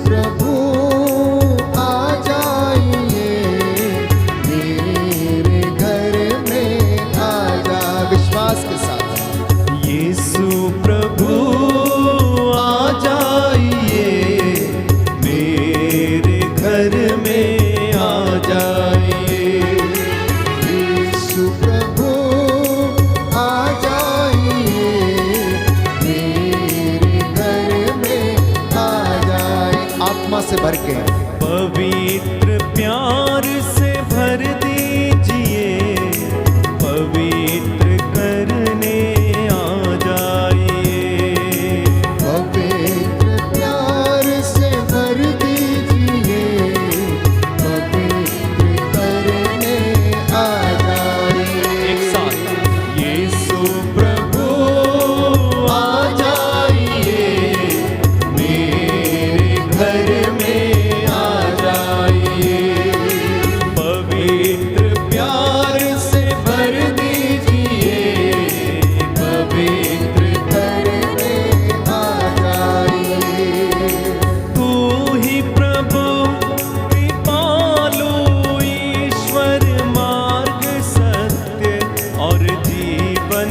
प्रभु आ जाइए, मेरे घर में आ जा। विश्वास के साथ यीशु प्रभु आ जाइए, मेरे घर में आ जाइए। यीशु प्रभु आ जाइए, मेरे घर में आ जाए। आत्मा से भर के पवित्र प्यार से भर दीजिए, पवित्र करने आ जाइए। पवित्र प्यार से भर दीजिए, पवित्र करने आ जाइए। एक साथ यीशु प्रभु आ जाइए, मेरे घर में आ जाइए। पवित्र प्यार से भर दीजिए, पवित्र करने आ जाइए। तू ही प्रभु कृपालु, ईश्वर मार्ग सत्य और जीवन।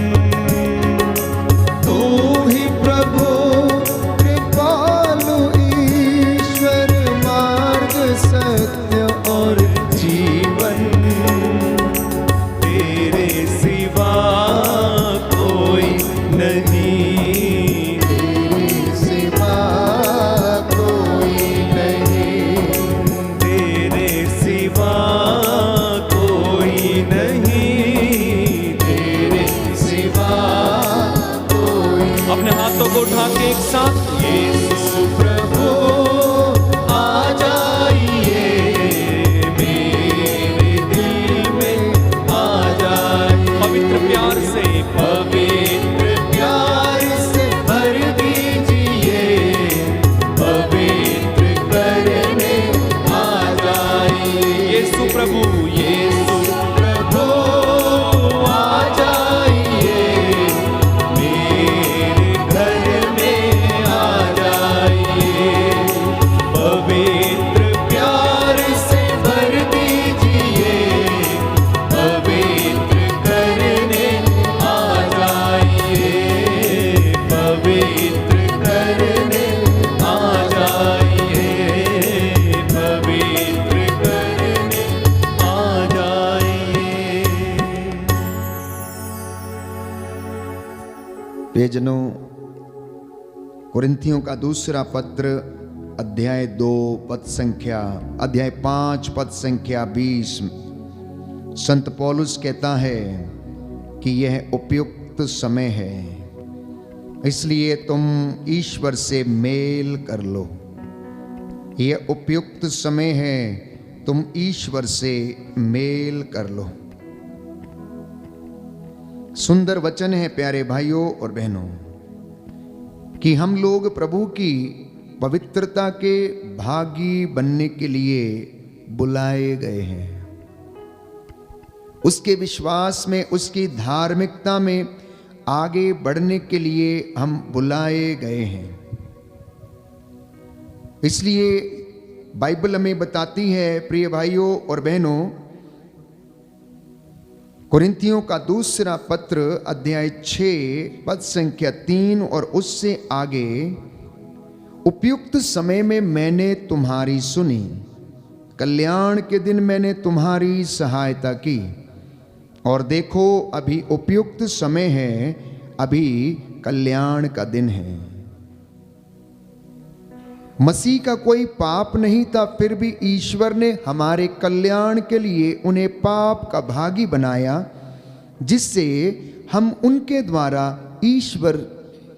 तू ही प्रभु कृपालु, ईश्वर मार्ग सत्य और जीवन तेरे सिवा कोई नहीं, तेरे सिवा कोई नहीं। तेरे सिवा कोई नहीं, तेरे सिवा कोई अपने हाथों को उठा के एक साथ यीशु प्रभु आ जाइए, मेरे दिल में आ जाइए। पवित्र प्यार से, पवित्र प्यार से भर दीजिए, पवित्र करने आ जाइए। यीशु प्रभु, यीशु प्रभु आ जाइए, मेरे घर में आ जाइए। पवित्र प्यार से भर दीजिए, पवित्र करने आ जाइए। पवित्र करने आ जाइए, पवित्र करने आ जाइए। प्रियजनों, कुरिन्थियों का दूसरा पत्र अध्याय 2 अध्याय 5 पद संख्या 20, संत पौलुस कहता है कि यह उपयुक्त समय है, इसलिए तुम ईश्वर से मेल कर लो। यह उपयुक्त समय है, तुम ईश्वर से मेल कर लो। सुंदर वचन है प्यारे भाइयों और बहनों, कि हम लोग प्रभु की पवित्रता के भागी बनने के लिए बुलाए गए हैं। उसके विश्वास में, उसकी धार्मिकता में आगे बढ़ने के लिए हम बुलाए गए हैं। इसलिए बाइबल हमें बताती है प्रिय भाइयों और बहनों, कुरिन्थियों का दूसरा पत्र अध्याय 6 पद संख्या 3 और उससे आगे, उपयुक्त समय में मैंने तुम्हारी सुनी, कल्याण के दिन मैंने तुम्हारी सहायता की, और देखो अभी उपयुक्त समय है, अभी कल्याण का दिन है। मसीह का कोई पाप नहीं था, फिर भी ईश्वर ने हमारे कल्याण के लिए उन्हें पाप का भागी बनाया, जिससे हम उनके द्वारा ईश्वर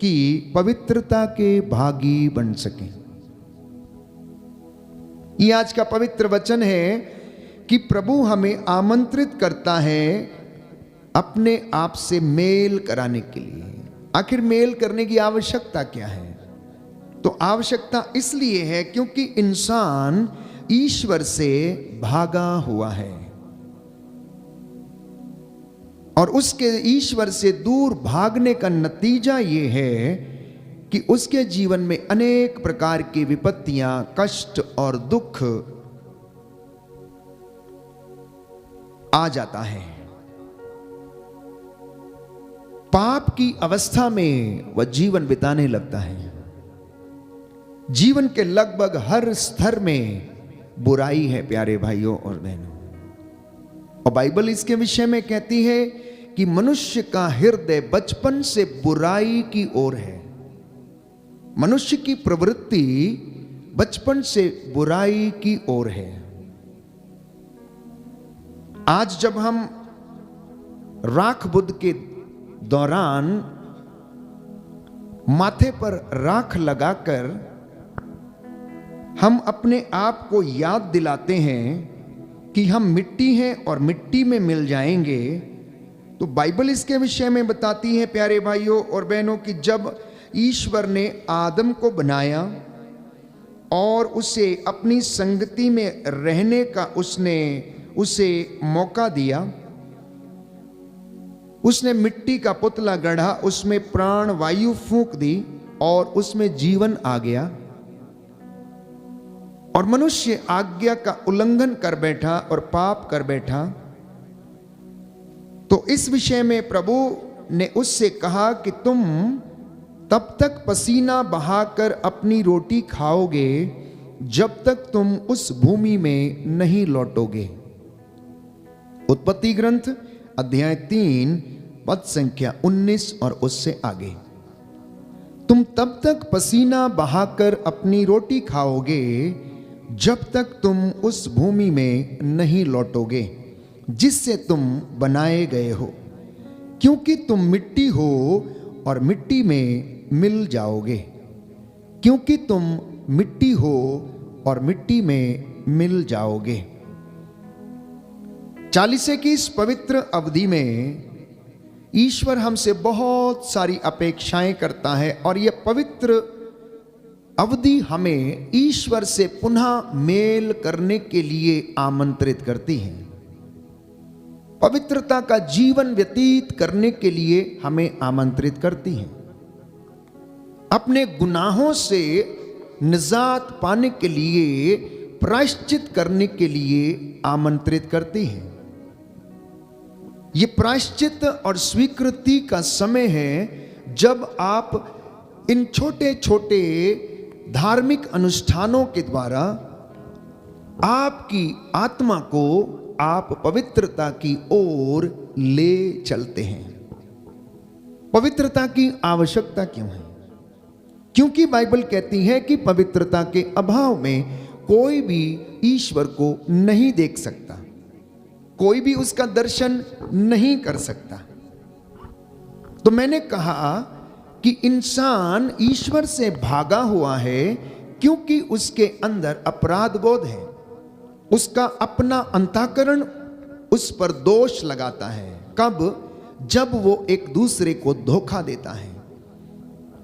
की पवित्रता के भागी बन सकें। ये आज का पवित्र वचन है कि प्रभु हमें आमंत्रित करता है अपने आप से मेल कराने के लिए। आखिर मेल करने की आवश्यकता क्या है? तो आवश्यकता इसलिए है क्योंकि इंसान ईश्वर से भागा हुआ है, और उसके ईश्वर से दूर भागने का नतीजा ये है कि उसके जीवन में अनेक प्रकार की विपत्तियां, कष्ट और दुख आ जाता है। पाप की अवस्था में वह जीवन बिताने लगता है। जीवन के लगभग हर स्तर में बुराई है प्यारे भाइयों और बहनों। और बाइबल इसके विषय में कहती है कि मनुष्य का हृदय बचपन से बुराई की ओर है। मनुष्य की प्रवृत्ति बचपन से बुराई की ओर है। आज जब हम राख बुध के दौरान माथे पर राख लगाकर हम अपने आप को याद दिलाते हैं कि हम मिट्टी हैं और मिट्टी में मिल जाएंगे, तो बाइबल इसके विषय में बताती है प्यारे भाइयों और बहनों कि जब ईश्वर ने आदम को बनाया और उसे अपनी संगति में रहने का उसे मौका दिया, उसने मिट्टी का पुतला गढ़ा, उसमें प्राण वायु फूंक दी और उसमें जीवन आ गया। और मनुष्य आज्ञा का उल्लंघन कर बैठा और पाप कर बैठा। तो इस विषय में प्रभु ने उससे कहा कि तुम तब तक पसीना बहाकर अपनी रोटी खाओगे जब तक तुम उस भूमि में नहीं लौटोगे। उत्पत्ति ग्रंथ अध्याय 3 पद संख्या 19 और उससे आगे। तुम तब तक पसीना बहाकर अपनी रोटी खाओगे जब तक तुम उस भूमि में नहीं लौटोगे जिससे तुम बनाए गए हो, क्योंकि तुम मिट्टी हो और मिट्टी में मिल जाओगे। क्योंकि तुम मिट्टी हो और मिट्टी में मिल जाओगे। 40 की इस पवित्र अवधि में ईश्वर हमसे बहुत सारी अपेक्षाएं करता है और यह पवित्र अवधि हमें ईश्वर से पुनः मेल करने के लिए आमंत्रित करती है। पवित्रता का जीवन व्यतीत करने के लिए हमें आमंत्रित करती है। अपने गुनाहों से निजात पाने के लिए, प्रायश्चित करने के लिए आमंत्रित करती है। यह प्रायश्चित और स्वीकृति का समय है जब आप इन छोटे छोटे धार्मिक अनुष्ठानों के द्वारा आपकी आत्मा को आप पवित्रता की ओर ले चलते हैं। पवित्रता की आवश्यकता क्यों है? क्योंकि बाइबल कहती है कि पवित्रता के अभाव में कोई भी ईश्वर को नहीं देख सकता, कोई भी उसका दर्शन नहीं कर सकता। तो मैंने कहा कि इंसान ईश्वर से भागा हुआ है क्योंकि उसके अंदर अपराध बोध है। उसका अपना अंतःकरण उस पर दोष लगाता है। कब? जब वो एक दूसरे को धोखा देता है,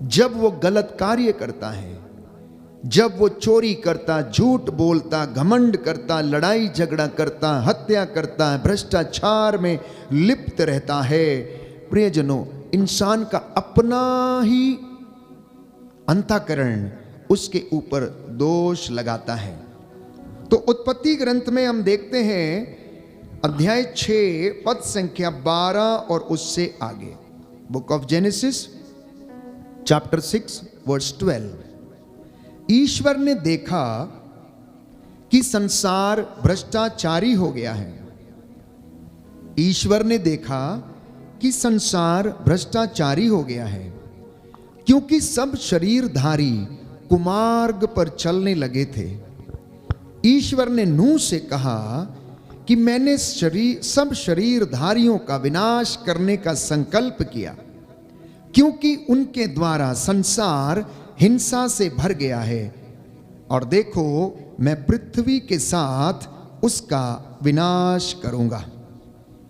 जब वो गलत कार्य करता है, जब वो चोरी करता, झूठ बोलता, घमंड करता, लड़ाई झगड़ा करता, हत्या करता है, भ्रष्टाचार में लिप्त रहता है। प्रियजनों, इंसान का अपना ही अंतःकरण उसके ऊपर दोष लगाता है। तो उत्पत्ति ग्रंथ में हम देखते हैं अध्याय 6 पद संख्या 12 और उससे आगे। Book of Genesis chapter 6 verse 12। ईश्वर ने देखा कि संसार भ्रष्टाचारी हो गया है। ईश्वर ने देखा कि संसार भ्रष्टाचारी हो गया है क्योंकि सब शरीरधारी कुमार्ग पर चलने लगे थे। ईश्वर ने नूह से कहा कि मैंने सब शरीरधारियों का विनाश करने का संकल्प किया क्योंकि उनके द्वारा संसार हिंसा से भर गया है, और देखो मैं पृथ्वी के साथ उसका विनाश करूंगा।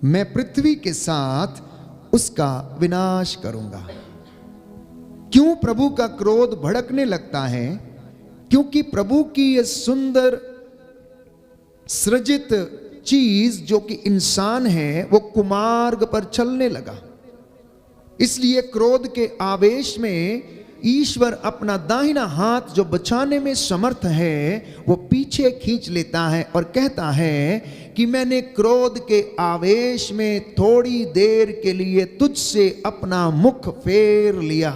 मैं पृथ्वी के साथ उसका विनाश करूंगा। क्यों प्रभु का क्रोध भड़कने लगता है? क्योंकि प्रभु की यह सुंदर सृजित चीज जो कि इंसान है वो कुमार्ग पर चलने लगा। इसलिए क्रोध के आवेश में ईश्वर अपना दाहिना हाथ जो बचाने में समर्थ है वो पीछे खींच लेता है और कहता है कि मैंने क्रोध के आवेश में थोड़ी देर के लिए तुझसे अपना मुख फेर लिया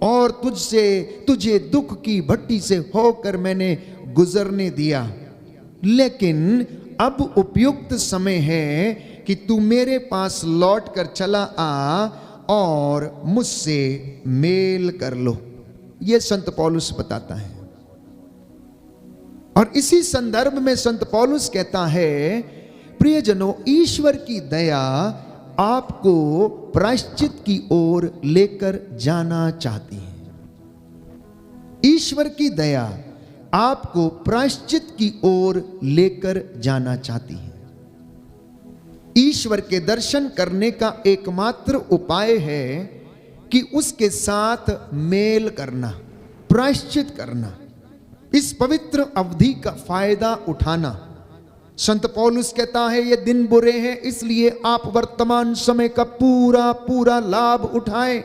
और तुझे दुख की भट्टी से होकर मैंने गुजरने दिया, लेकिन अब उपयुक्त समय है कि तू मेरे पास लौट कर चला आ और मुझसे मेल कर लो। यह संत पौलुस बताता है। और इसी संदर्भ में संत पौलुस कहता है, प्रियजनों, ईश्वर की दया आपको प्रायश्चित की ओर लेकर जाना चाहती है। ईश्वर की दया आपको प्रायश्चित की ओर लेकर जाना चाहती है। ईश्वर के दर्शन करने का एकमात्र उपाय है कि उसके साथ मेल करना, प्रायश्चित करना, इस पवित्र अवधि का फायदा उठाना। संत पौलुस कहता है ये दिन बुरे हैं, इसलिए आप वर्तमान समय का पूरा लाभ उठाएं।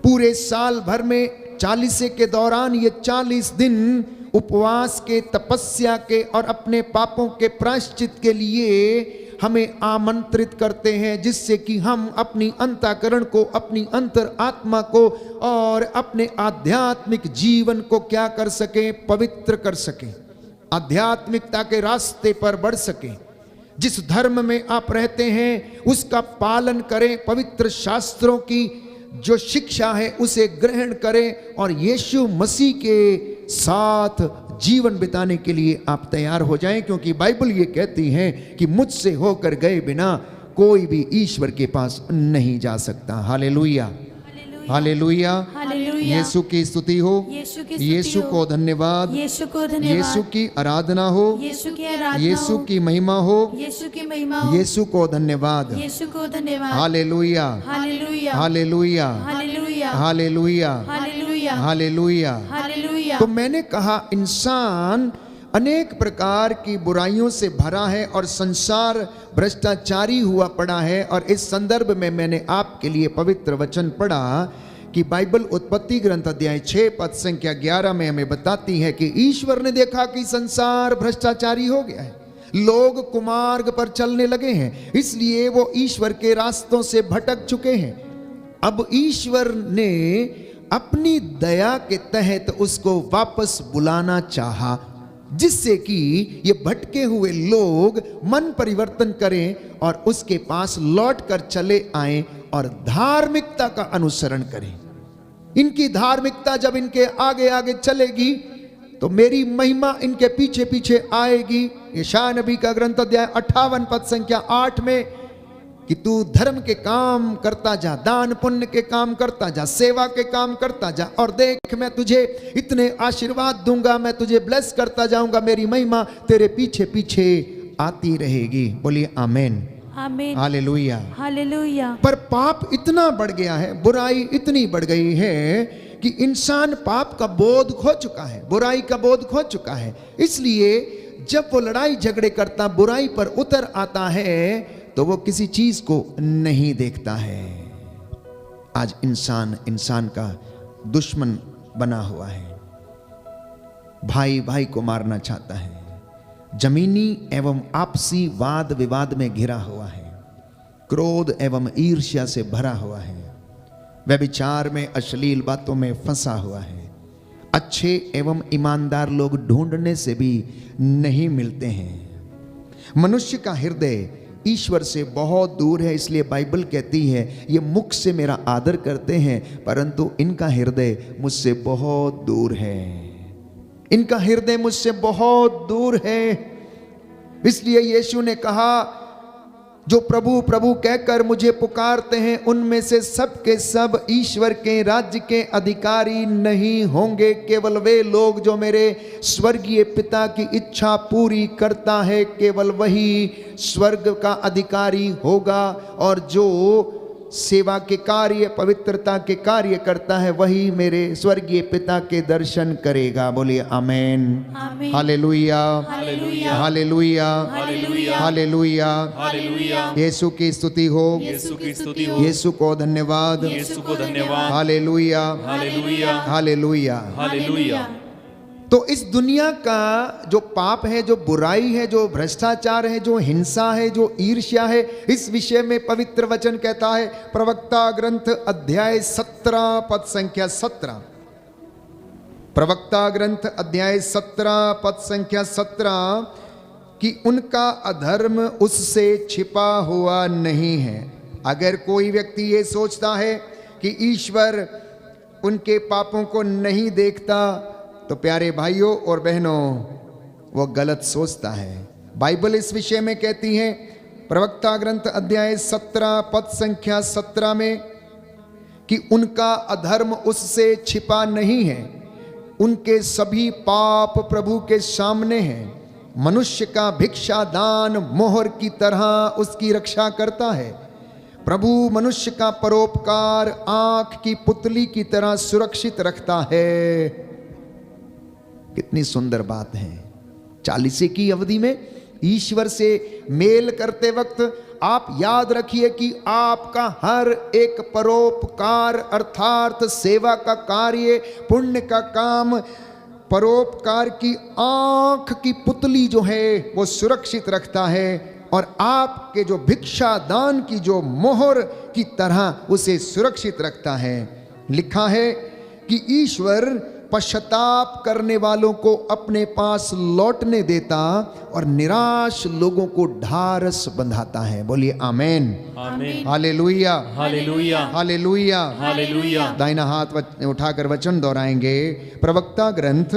पूरे साल भर में 40 के दौरान ये 40 दिन उपवास के, तपस्या के और अपने पापों के प्रायश्चित के लिए हमें आमंत्रित करते हैं, जिससे कि हम अपनी अंतःकरण को, अपनी अंतर आत्मा को और अपने आध्यात्मिक जीवन को क्या कर सकें, पवित्र कर सकें, आध्यात्मिकता के रास्ते पर बढ़ सकें। जिस धर्म में आप रहते हैं उसका पालन करें, पवित्र शास्त्रों की जो शिक्षा है उसे ग्रहण करें और यीशु मसीह के साथ जीवन बिताने के लिए आप तैयार हो जाएं, क्योंकि बाइबल ये कहती है कि मुझसे होकर गए बिना कोई भी ईश्वर के पास नहीं जा सकता। हालेलुया, हालेलुया, यीशु की स्तुति हो, यीशु को धन्यवाद, यीशु की आराधना हो, यीशु की महिमा हो, यीशु को धन्यवाद, हालेलुया, हालेलुया, हालेलुया, हालेलुया। तो मैंने कहा इंसान अनेक प्रकार की बुराइयों से भरा है और संसार भ्रष्टाचारी हुआ पड़ा है। और इस संदर्भ में मैंने आपके लिए पवित्र वचन पढ़ा कि बाइबल उत्पत्ति ग्रंथ अध्याय 6 पद संख्या 11 में हमें बताती है कि ईश्वर ने देखा कि संसार भ्रष्टाचारी हो गया है, लोग कुमार्ग पर चलने लगे हैं, इसलिए वो ईश्वर के रास्तों से भटक चुके हैं। अब ईश्वर ने अपनी दया के तहत उसको वापस बुलाना चाहा, जिससे कि ये भटके हुए लोग मन परिवर्तन करें और उसके पास लौट कर चले आएं और धार्मिकता का अनुसरण करें। इनकी धार्मिकता जब इनके आगे आगे चलेगी तो मेरी महिमा इनके पीछे पीछे आएगी। यशायाह नबी का ग्रंथ अध्याय 58 पद संख्या 8 में कि तू धर्म के काम करता जा, दान पुण्य के काम करता जा, सेवा के काम करता जा, और देख मैं तुझे इतने आशीर्वाद दूंगा, मैं तुझे ब्लेस करता जाऊंगा, मेरी महिमा तेरे पीछे पीछे आती रहेगी। बोलिए आमेन, आमीन, हालेलुया, हालेलुया। पर पाप इतना बढ़ गया है, बुराई इतनी बढ़ गई है कि इंसान पाप का बोध खो चुका है, बुराई का बोध खो चुका है। इसलिए जब वो लड़ाई झगड़े करता, बुराई पर उतर आता है, तो वो किसी चीज को नहीं देखता है। आज इंसान का दुश्मन बना हुआ है, भाई भाई को मारना चाहता है, जमीनी एवं आपसी वाद विवाद में घिरा हुआ है, क्रोध एवं ईर्ष्या से भरा हुआ है, व्यभिचार में, अश्लील बातों में फंसा हुआ है, अच्छे एवं ईमानदार लोग ढूंढने से भी नहीं मिलते हैं। मनुष्य का हृदय ईश्वर से बहुत दूर है, इसलिए बाइबल कहती है ये मुख से मेरा आदर करते हैं परंतु इनका हृदय मुझसे बहुत दूर है, इनका हृदय मुझसे बहुत दूर है। इसलिए यीशु ने कहा जो प्रभु प्रभु कहकर मुझे पुकारते हैं उनमें से सब के सब ईश्वर के राज्य के अधिकारी नहीं होंगे, केवल वे लोग जो मेरे स्वर्गीय पिता की इच्छा पूरी करता है, केवल वही स्वर्ग का अधिकारी होगा। और जो सेवा के कार्य, पवित्रता के कार्य करता है, वही मेरे स्वर्गीय पिता के दर्शन करेगा। बोलिए amen, hallelujah, hallelujah, hallelujah, hallelujah, hallelujah. Hallelujah. Yeshu की स्तुति हो, यीशु की स्तुति हो, यीशु को धन्यवाद, यीशु को धन्यवाद, हालेलुया, हालेलुया, हालेलुया। हालेलुया। तो इस दुनिया का जो पाप है, जो बुराई है, जो भ्रष्टाचार है, जो हिंसा है, जो ईर्ष्या है, इस विषय में पवित्र वचन कहता है, प्रवक्ता ग्रंथ अध्याय 17 पद संख्या 17, प्रवक्ता ग्रंथ अध्याय 17 पद संख्या 17, कि उनका अधर्म उससे छिपा हुआ नहीं है। अगर कोई व्यक्ति ये सोचता है कि ईश्वर उनके पापों को नहीं देखता, तो प्यारे भाइयों और बहनों, वो गलत सोचता है। बाइबल इस विषय में कहती है, प्रवक्ता ग्रंथ अध्याय 17 पद संख्या 17 में, कि उनका अधर्म उससे छिपा नहीं है, उनके सभी पाप प्रभु के सामने हैं। मनुष्य का भिक्षा दान मोहर की तरह उसकी रक्षा करता है। प्रभु मनुष्य का परोपकार आंख की पुतली की तरह सुरक्षित रखता है। कितनी सुंदर बात है। 40 की अवधि में ईश्वर से मेल करते वक्त आप याद रखिए कि आपका हर एक परोपकार अर्थात सेवा का कार्य, पुण्य का काम, परोपकार की आंख की पुतली जो है वो सुरक्षित रखता है, और आपके जो भिक्षा दान की जो मोहर की तरह उसे सुरक्षित रखता है। लिखा है कि ईश्वर पश्चाताप करने वालों को अपने पास लौटने देता और निराश लोगों को ढारस बंधाता है। बोलिए आमेन, आमीन, हालेलुया, हालेलुया, हालेलुया, हालेलुया। दाहिना हाथ उठाकर वचन दोहराएंगे। प्रवक्ता ग्रंथ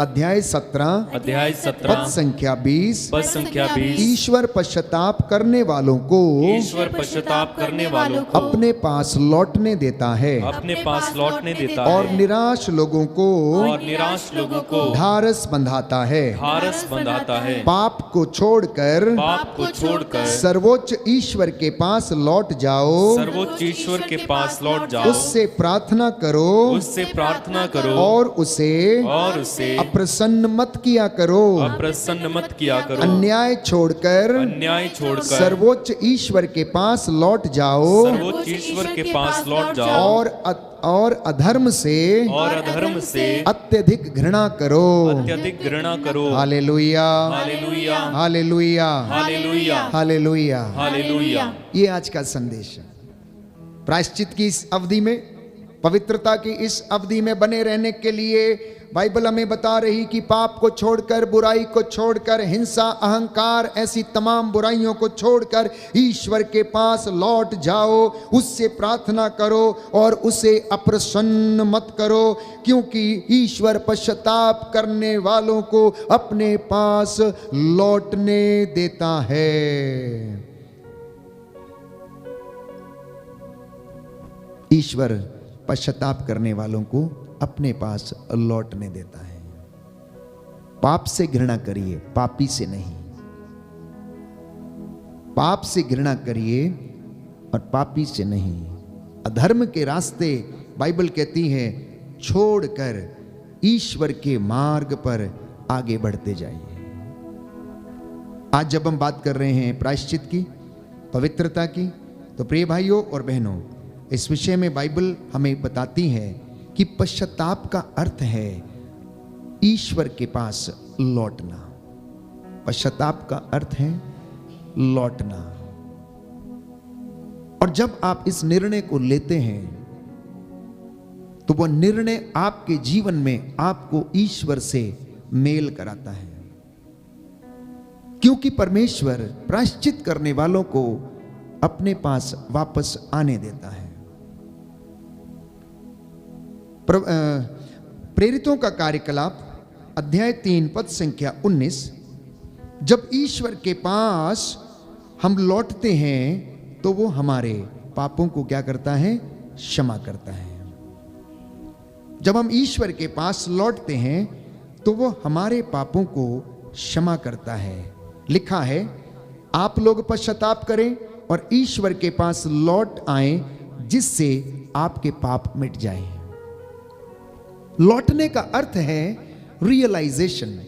अध्याय 17 अध्याय पद 17 संख्या 20, पद संख्या 20। ईश्वर पश्चाताप करने वालों को ईश्वर पश्चाताप करने वालों को अपने पास लौटने देता है अपने पास लौटने देता और है, निराश लोगों को और निराश लोगों को ढारस बंधाता है। हारस बंधाता है। पाप को छोड़कर पाप को छोड़कर सर्वोच्च ईश्वर के पास लौट जाओ, सर्वोच्च ईश्वर के पास लौट जाओ, उससे प्रार्थना करो, उससे प्रार्थना करो, और उसे अप्रसन्न मत किया करो। अप्रसन्न मत किया करो। अन्याय छोड़कर सर्वोच्च ईश्वर के पास लौट जाओ, सर्वोच्च ईश्वर के पास लौट जाओ, और अधर्म से अत्यधिक घृणा करो। अत्यधिक घृणा करो। Hallelujah, hallelujah, hallelujah, hallelujah, hallelujah, hallelujah. ये आज का संदेश है। प्रायश्चित की इस अवधि में, पवित्रता की इस अवधि में बने रहने के लिए बाइबल हमें बता रही कि पाप को छोड़कर, बुराई को छोड़कर, हिंसा, अहंकार, ऐसी तमाम बुराइयों को छोड़कर ईश्वर के पास लौट जाओ, उससे प्रार्थना करो और उसे अप्रसन्न मत करो, क्योंकि ईश्वर पश्चाताप करने वालों को अपने पास लौटने देता है। ईश्वर पश्चाताप करने वालों को अपने पास लौटने देता है। पाप से घृणा करिए, पापी से नहीं। पाप से घृणा करिए और पापी से नहीं। अधर्म के रास्ते बाइबल कहती है छोड़कर ईश्वर के मार्ग पर आगे बढ़ते जाइए। आज जब हम बात कर रहे हैं प्रायश्चित की, पवित्रता की, तो प्रिय भाइयों और बहनों, इस विषय में बाइबल हमें बताती है कि पश्चाताप का अर्थ है ईश्वर के पास लौटना। पश्चाताप का अर्थ है लौटना। और जब आप इस निर्णय को लेते हैं तो वह निर्णय आपके जीवन में आपको ईश्वर से मेल कराता है, क्योंकि परमेश्वर प्रायश्चित करने वालों को अपने पास वापस आने देता है। प्रेरितों का कार्यकलाप अध्याय 3 पद संख्या 19, जब ईश्वर के पास हम लौटते हैं तो वो हमारे पापों को क्या करता है? क्षमा करता है। जब हम ईश्वर के पास लौटते हैं तो वो हमारे पापों को क्षमा करता है। लिखा है, आप लोग पश्चाताप करें और ईश्वर के पास लौट आए, जिससे आपके पाप मिट जाए। लौटने का अर्थ है रियलाइजेशन,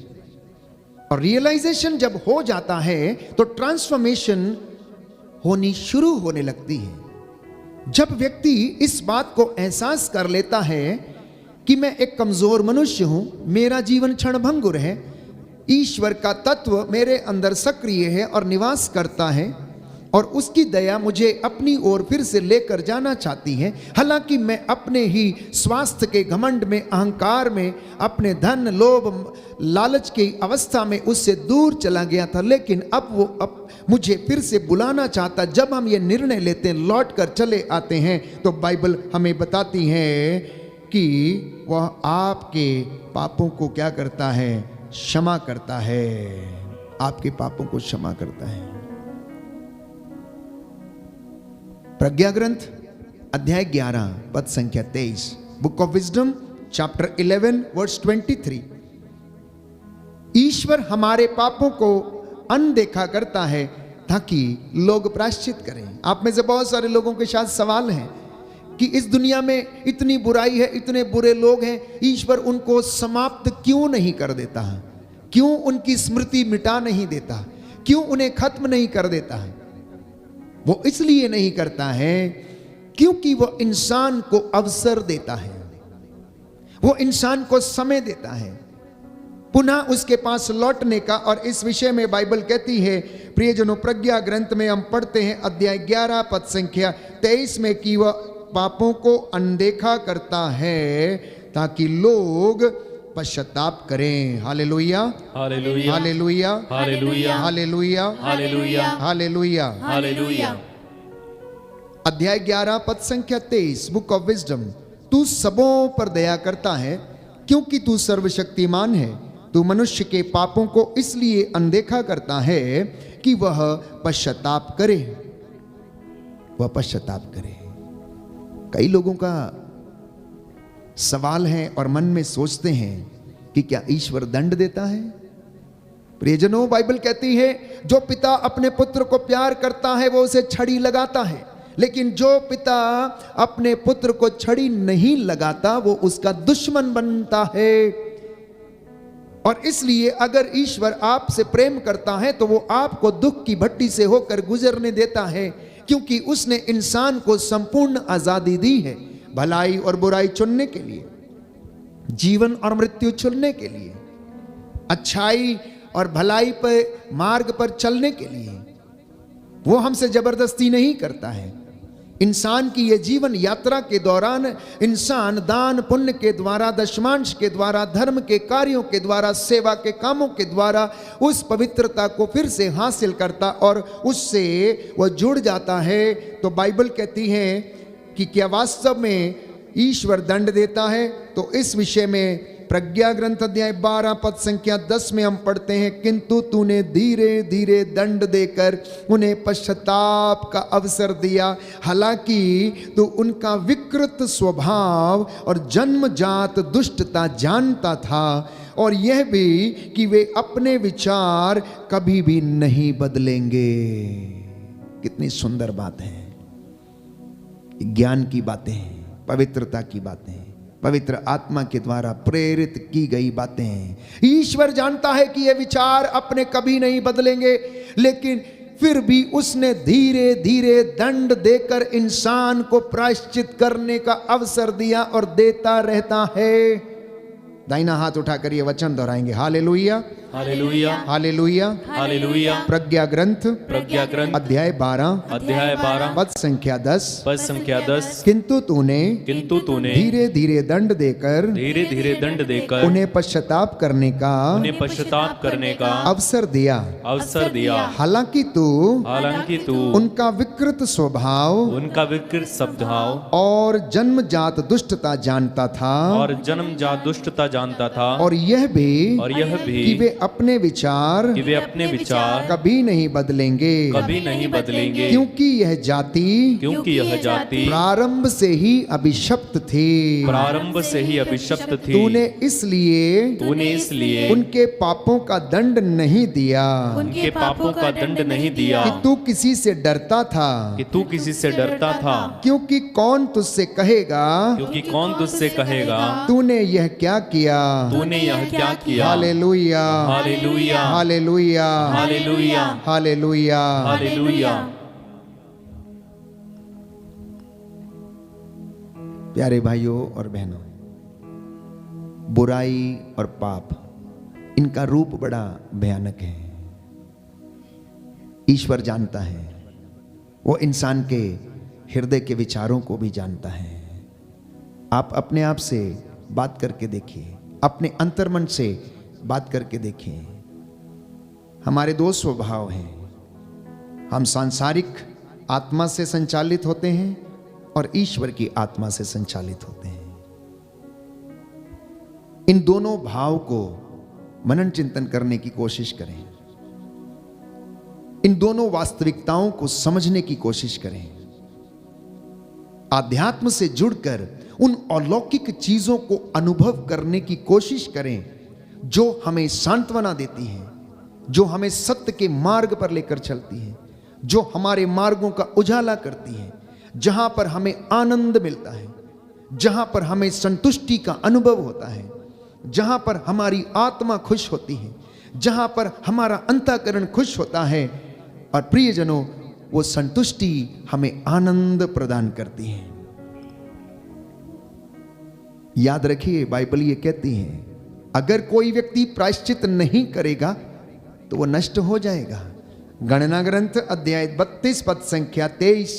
और रियलाइजेशन जब हो जाता है तो ट्रांसफॉर्मेशन होनी शुरू होने लगती है। जब व्यक्ति इस बात को एहसास कर लेता है कि मैं एक कमजोर मनुष्य हूं, मेरा जीवन क्षणभंगुर है, ईश्वर का तत्व मेरे अंदर सक्रिय है और निवास करता है, और उसकी दया मुझे अपनी ओर फिर से लेकर जाना चाहती है। हालांकि मैं अपने ही स्वास्थ्य के घमंड में, अहंकार में, अपने धन, लोभ, लालच की अवस्था में उससे दूर चला गया था, लेकिन अब वो मुझे फिर से बुलाना चाहता। जब हम ये निर्णय लेते हैं, लौट कर चले आते हैं, तो बाइबल हमें बताती है कि वह आपके पापों को क्या करता है? क्षमा करता है। आपके पापों को क्षमा करता है। प्रज्ञा ग्रंथ अध्याय 11 पद संख्या 23, book of Wisdom chapter 11 verse 23। ईश्वर हमारे पापों को अनदेखा करता है ताकि लोग प्रायश्चित करें। आप में से बहुत सारे लोगों के साथ सवाल है कि इस दुनिया में इतनी बुराई है, इतने बुरे लोग हैं, ईश्वर उनको समाप्त क्यों नहीं कर देता है? क्यों उनकी स्मृति मिटा नहीं देता? क्यों उन्हें खत्म नहीं कर देता है? वो इसलिए नहीं करता है क्योंकि वो इंसान को अवसर देता है, वो इंसान को समय देता है पुनः उसके पास लौटने का। और इस विषय में बाइबल कहती है, प्रियजनों, प्रज्ञा ग्रंथ में हम पढ़ते हैं अध्याय 11 पद संख्या 23 में कि वह पापों को अनदेखा करता है ताकि लोग पश्चाताप करें। Hallelujah, hallelujah, hallelujah, hallelujah, hallelujah, hallelujah, hallelujah, hallelujah. अध्याय 11 पद संख्या 23, बुक ऑफ विजडम। तू सबों पर दया करता है क्योंकि तू सर्वशक्तिमान है। तू मनुष्य के पापों को इसलिए अनदेखा करता है कि वह पश्चाताप करे, वह पश्चाताप करे। कई लोगों का सवाल है और मन में सोचते हैं कि क्या ईश्वर दंड देता है? प्रियजनों, बाइबल कहती है जो पिता अपने पुत्र को प्यार करता है वो उसे छड़ी लगाता है, लेकिन जो पिता अपने पुत्र को छड़ी नहीं लगाता वो उसका दुश्मन बनता है। और इसलिए अगर ईश्वर आपसे प्रेम करता है तो वो आपको दुख की भट्टी से होकर गुजरने देता है, क्योंकि उसने इंसान को संपूर्ण आजादी दी है भलाई और बुराई चुनने के लिए, जीवन और मृत्यु चुनने के लिए, अच्छाई और भलाई पर मार्ग पर चलने के लिए। वो हमसे जबरदस्ती नहीं करता है। इंसान की ये जीवन यात्रा के दौरान इंसान दान पुण्य के द्वारा, दशमांश के द्वारा, धर्म के कार्यों के द्वारा, सेवा के कामों के द्वारा उस पवित्रता को फिर से हासिल करता और उससे वह जुड़ जाता है। तो बाइबल कहती है कि क्या वास्तव में ईश्वर दंड देता है? तो इस विषय में प्रज्ञा ग्रंथ अध्याय 12 पद संख्या 10 में हम पढ़ते हैं, किंतु तूने धीरे धीरे दंड देकर उन्हें पश्चाताप का अवसर दिया, हालांकि तू उनका विकृत स्वभाव और जन्मजात दुष्टता जानता था, और यह भी कि वे अपने विचार कभी भी नहीं बदलेंगे। कितनी सुंदर बात है। ज्ञान की बातें हैं, पवित्रता की बातें हैं, पवित्र आत्मा के द्वारा प्रेरित की गई बातें हैं। ईश्वर जानता है कि ये विचार अपने कभी नहीं बदलेंगे, लेकिन फिर भी उसने धीरे धीरे दंड देकर इंसान को प्रायश्चित करने का अवसर दिया और देता रहता है। दाहिना हाथ उठाकर ये वचन दोहराएंगे, हालेलुया, हालेलुया, हालेलुया, हालेलुया। प्रज्ञा ग्रंथ अध्याय 12 पद संख्या 10, किंतु तूने धीरे धीरे दंड देकर उन्हें पश्चाताप करने का अवसर दिया, हालांकि तू उनका विकृत स्वभाव और जन्मजात दुष्टता जानता था, और यह भी कि वे अपने विचार कि वे अपने विचार कभी नहीं बदलेंगे, कभी नहीं बदलेंगे, क्योंकि यह जाति क्योंकि यह जाति प्रारंभ से ही अभिशप्त थी। प्रारंभ से ही अभिशप्त थी। तूने इसलिए उनके पापों का दंड नहीं दिया उनके पापों का दंड नहीं दिया कि तू किसी से डरता था, कि तू किसी से डरता था, क्योंकि कौन तुझसे कहेगा क्योंकि कौन तुझसे कहेगा तूने यह क्या किया। तूने यह क्या किया। Hallelujah, hallelujah, hallelujah, hallelujah, hallelujah. Hallelujah. प्यारे भाइयों और बहनों, बुराई और पाप, इनका रूप बड़ा भयानक है। ईश्वर जानता है, वो इंसान के हृदय के विचारों को भी जानता है। आप अपने आप से बात करके देखिए, अपने अंतर्मन से बात करके देखिए। हमारे दो स्वभाव हैं, हम सांसारिक आत्मा से संचालित होते हैं और ईश्वर की आत्मा से संचालित होते हैं। इन दोनों भाव को मनन चिंतन करने की कोशिश करें, इन दोनों वास्तविकताओं को समझने की कोशिश करें, आध्यात्म से जुड़कर उन अलौकिक चीजों को अनुभव करने की कोशिश करें जो हमें सांत्वना देती हैं, जो हमें सत्य के मार्ग पर लेकर चलती हैं, जो हमारे मार्गों का उजाला करती हैं, जहां पर हमें आनंद मिलता है, जहां पर हमें संतुष्टि का अनुभव होता है, जहां पर हमारी आत्मा खुश होती है, जहां पर हमारा अंतःकरण खुश होता है। और प्रियजनों, वो संतुष्टि हमें आनंद प्रदान करती है। याद रखिए, बाइबल ये कहती है, अगर कोई व्यक्ति प्रायश्चित नहीं करेगा तो वो नष्ट हो जाएगा। गणना ग्रंथ अध्याय 32 पद संख्या 23,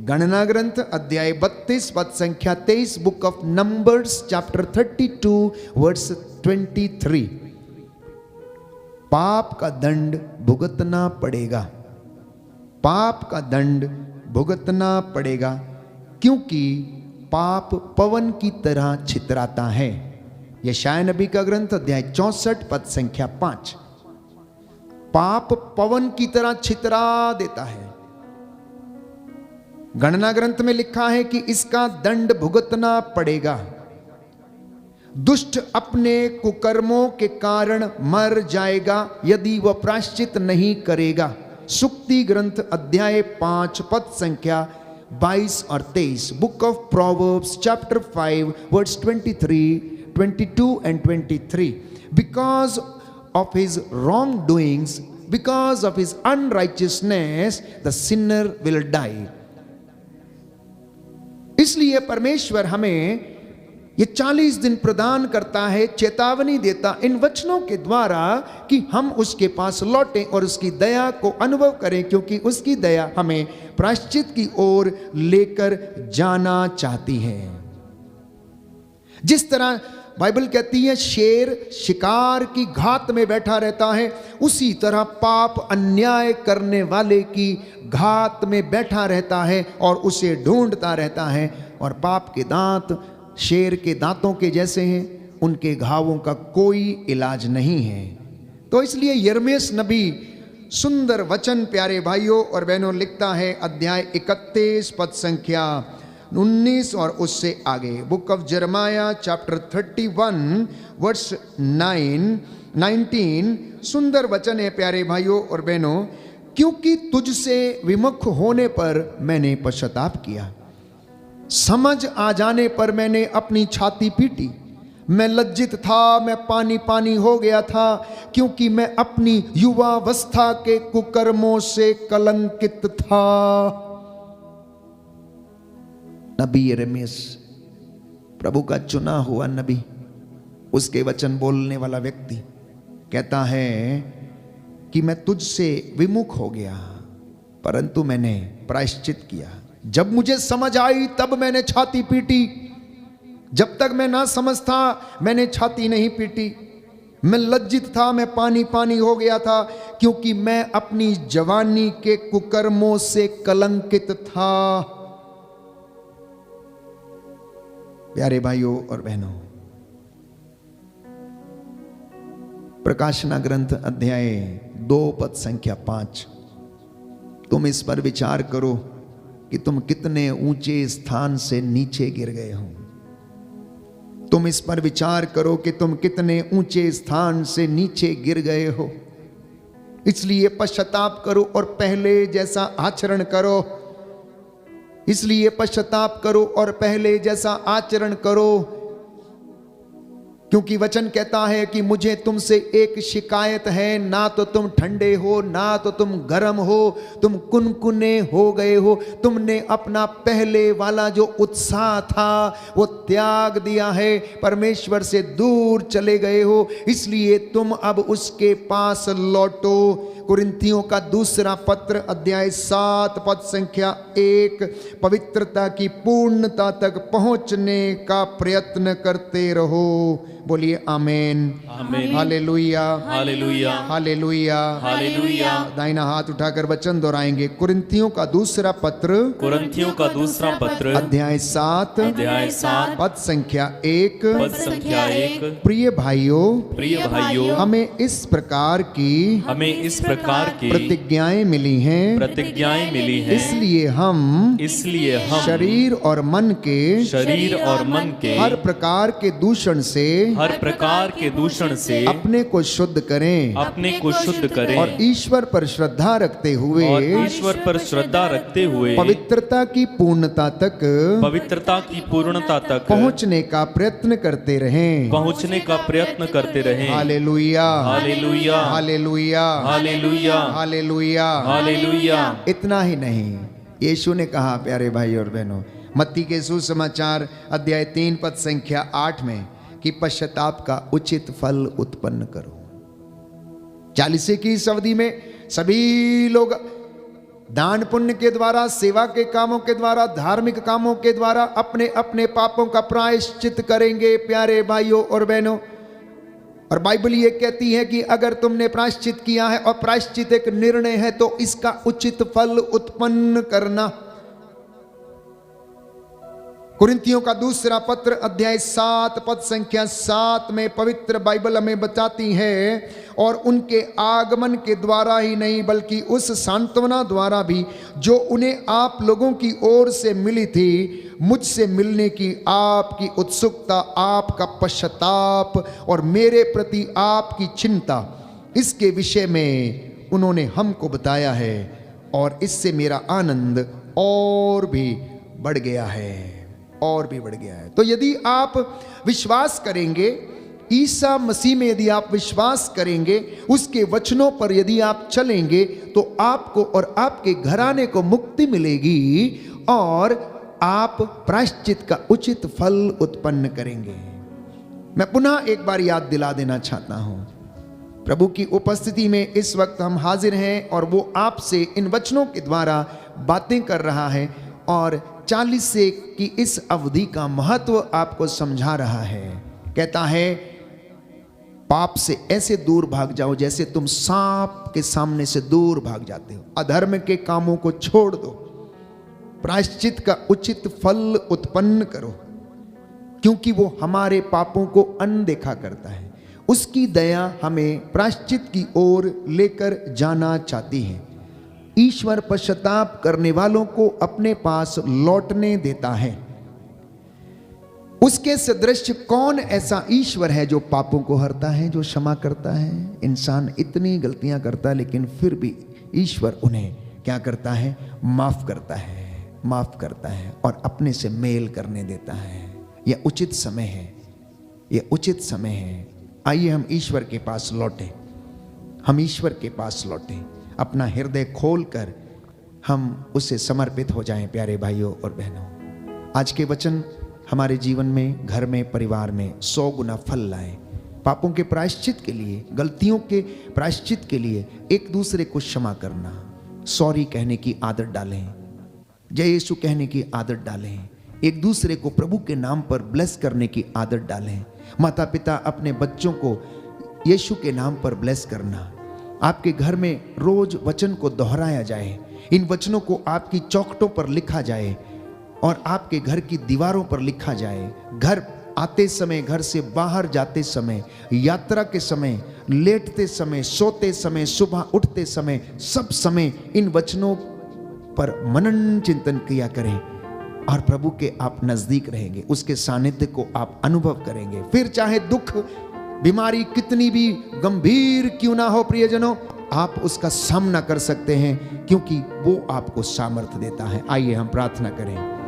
गणना ग्रंथ अध्याय 32 पद संख्या 23, book of Numbers chapter 32 verse 23। पाप का दंड भुगतना पड़ेगा, पाप का दंड भुगतना पड़ेगा, क्योंकि पाप पवन की तरह छितराता है। यशायाह नबी का ग्रंथ अध्याय 64 पद संख्या 5। पाप पवन की तरह छितरा देता है। गणना ग्रंथ में लिखा है कि इसका दंड भुगतना पड़ेगा। दुष्ट अपने कुकर्मों के कारण मर जाएगा यदि वह प्रायश्चित नहीं करेगा। सुक्ति ग्रंथ अध्याय 5 पद संख्या 22 और 23, book of Proverbs chapter 5 verse 23, 22 and 23। Because of his wrong doings, because of his unrighteousness the sinner will die. इसलिए परमेश्वर हमें ये 40 दिन प्रदान करता है, चेतावनी देता इन वचनों के द्वारा कि हम उसके पास लौटें और उसकी दया को अनुभव करें, क्योंकि उसकी दया हमें प्रायश्चित की ओर लेकर जाना चाहती है। जिस तरह बाइबल कहती है शेर शिकार की घात में बैठा रहता है, उसी तरह पाप अन्याय करने वाले की घात में बैठा रहता है और उसे ढूंढता रहता है। और पाप के दांत शेर के दांतों के जैसे हैं, उनके घावों का कोई इलाज नहीं है। तो इसलिए यिर्मयाह नबी सुंदर वचन प्यारे भाइयों और बहनों लिखता है, अध्याय 31 पद संख्या 19 और उससे आगे, बुक ऑफ यिर्मयाह चैप्टर 31 वर्स 19। सुंदर वचन है प्यारे भाइयों और बहनों, क्योंकि तुझसे विमुख होने पर मैंने पश्चाताप किया, समझ आ जाने पर मैंने अपनी छाती पीटी। मैं लज्जित था, मैं पानी पानी हो गया था, क्योंकि मैं अपनी युवावस्था के कुकर्मों से कलंकित था। नबी यिर्मयाह प्रभु का चुना हुआ नबी, उसके वचन बोलने वाला व्यक्ति कहता है कि मैं तुझसे विमुख हो गया, परंतु मैंने प्रायश्चित किया। जब मुझे समझ आई तब मैंने छाती पीटी, जब तक मैं ना समझ था मैंने छाती नहीं पीटी। मैं लज्जित था, मैं पानी पानी हो गया था, क्योंकि मैं अपनी जवानी के कुकर्मों से कलंकित था। प्यारे भाइयों और बहनों, प्रकाशना ग्रंथ अध्याय 2 पद संख्या 5। तुम इस पर विचार करो कि तुम कितने ऊंचे स्थान से नीचे गिर गए हो। तुम इस पर विचार करो कि तुम कितने ऊंचे स्थान से नीचे गिर गए हो। इसलिए पश्चाताप करो और पहले जैसा आचरण करो। इसलिए पश्चाताप करो और पहले जैसा आचरण करो, क्योंकि वचन कहता है कि मुझे तुमसे एक शिकायत है, ना तो तुम ठंडे हो ना तो तुम गर्म हो, तुम कुनकुने हो गए हो। तुमने अपना पहले वाला जो उत्साह था वो त्याग दिया है, परमेश्वर से दूर चले गए हो। इसलिए तुम अब उसके पास लौटो। कुरिन्थियों का दूसरा पत्र अध्याय 7 पद संख्या 1। पवित्रता की पूर्णता तक पहुंचने का प्रयत्न करते रहो। बोलिए आमेन, आमेन, हालेलुया, हालेलुया, हालेलुया, हालेलुया। दाहिना हाथ उठाकर वचन दोहराएंगे। कुरिन्थियों का दूसरा पत्र कुरिन्थियों का दूसरा पत्र अध्याय 7 पद संख्या 1। पद संख्या 1। प्रिय भाइयों, प्रिय भाइयों, हमें इस प्रकार की प्रकार की प्रतिज्ञाएं मिली हैं, प्रतिज्ञाएं मिली हैं। इसलिए हम शरीर और मन के हर प्रकार के दूषण से अपने को शुद्ध करें, और ईश्वर पर श्रद्धा रखते हुए पवित्रता की पूर्णता तक पहुंचने का प्रयत्न करते रहें। Hallelujah, hallelujah, hallelujah, hallelujah, hallelujah, hallelujah. इतना ही नहीं, यीशु ने कहा प्यारे भाई और बहनों, मत्ती के सुसमाचार अध्याय 3 पद संख्या 8 में कि पश्चाताप का उचित फल उत्पन्न करो। 40 की इस अवधि में सभी लोग दान पुण्य के द्वारा, सेवा के कामों के द्वारा, धार्मिक कामों के द्वारा अपने अपने पापों का प्रायश्चित करेंगे प्यारे भाइयों और बहनों। और बाइबल ये कहती है कि अगर तुमने प्रायश्चित किया है, और प्रायश्चित एक निर्णय है, तो इसका उचित फल उत्पन्न करना। कुरिन्थियों का दूसरा पत्र अध्याय 7 पद संख्या 7 में पवित्र बाइबल हमें बताती है, और उनके आगमन के द्वारा ही नहीं बल्कि उस सांत्वना द्वारा भी जो उन्हें आप लोगों की ओर से मिली थी, मुझसे मिलने की आपकी उत्सुकता, आपका पश्चाताप और मेरे प्रति आपकी चिंता, इसके विषय में उन्होंने हमको बताया है, और इससे मेरा आनंद और भी बढ़ गया है, और भी बढ़ गया है। तो यदि आप विश्वास करेंगे, ईसा मसीह में यदि आप विश्वास करेंगे, उसके वचनों पर यदि आप चलेंगे, तो आपको और आपके घराने को मुक्ति मिलेगी, और आप प्रायश्चित का उचित फल उत्पन्न करेंगे। मैं पुनः एक बार याद दिला देना चाहता हूं, प्रभु की उपस्थिति में इस वक्त हम हाजिर हैं, और वो आपसे इन वचनों के द्वारा बातें कर रहा है, और 40 से की इस अवधि का महत्व आपको समझा रहा है। कहता है, पाप से ऐसे दूर भाग जाओ जैसे तुम सांप के सामने से दूर भाग जाते हो। अधर्म के कामों को छोड़ दो, प्रायश्चित का उचित फल उत्पन्न करो, क्योंकि वो हमारे पापों को अनदेखा करता है। उसकी दया हमें प्रायश्चित की ओर लेकर जाना चाहती है। ईश्वर पश्चाताप करने वालों को अपने पास लौटने देता है। उसके सदृश कौन ऐसा ईश्वर है जो पापों को हरता है, जो क्षमा करता है। इंसान इतनी गलतियां करता है, लेकिन फिर भी ईश्वर उन्हें क्या करता है, माफ करता है, माफ करता है, और अपने से मेल करने देता है। यह उचित समय है, यह उचित समय है। आइए हम ईश्वर के पास लौटें, हम ईश्वर के पास लौटें, अपना हृदय खोलकर हम उसे समर्पित हो जाएं प्यारे भाइयों और बहनों। आज के वचन हमारे जीवन में, घर में, परिवार में 100 गुना फल लाए। पापों के प्रायश्चित के लिए, गलतियों के प्रायश्चित के लिए एक दूसरे को क्षमा करना, सॉरी कहने की आदत डालें, जय यीशु कहने की आदत डालें, एक दूसरे को प्रभु के नाम पर ब्लेस करने की आदत डालें। माता पिता अपने बच्चों को यीशु के नाम पर ब्लेस करना। आपके घर में रोज वचन को दोहराया जाए, इन वचनों को आपकी चौखटों पर लिखा जाए और आपके घर की दीवारों पर लिखा जाए। घर आते समय, घर से बाहर जाते समय, यात्रा के समय, लेटते समय, सोते समय, सुबह उठते समय, सब समय इन वचनों पर मनन चिंतन किया करें और प्रभु के आप नजदीक रहेंगे, उसके सानिध्य को आप अनुभव करेंगे। फिर चाहे दुख बीमारी कितनी भी गंभीर क्यों ना हो प्रियजनों, आप उसका सामना कर सकते हैं, क्योंकि वो आपको सामर्थ्य देता है। आइए हम प्रार्थना करें।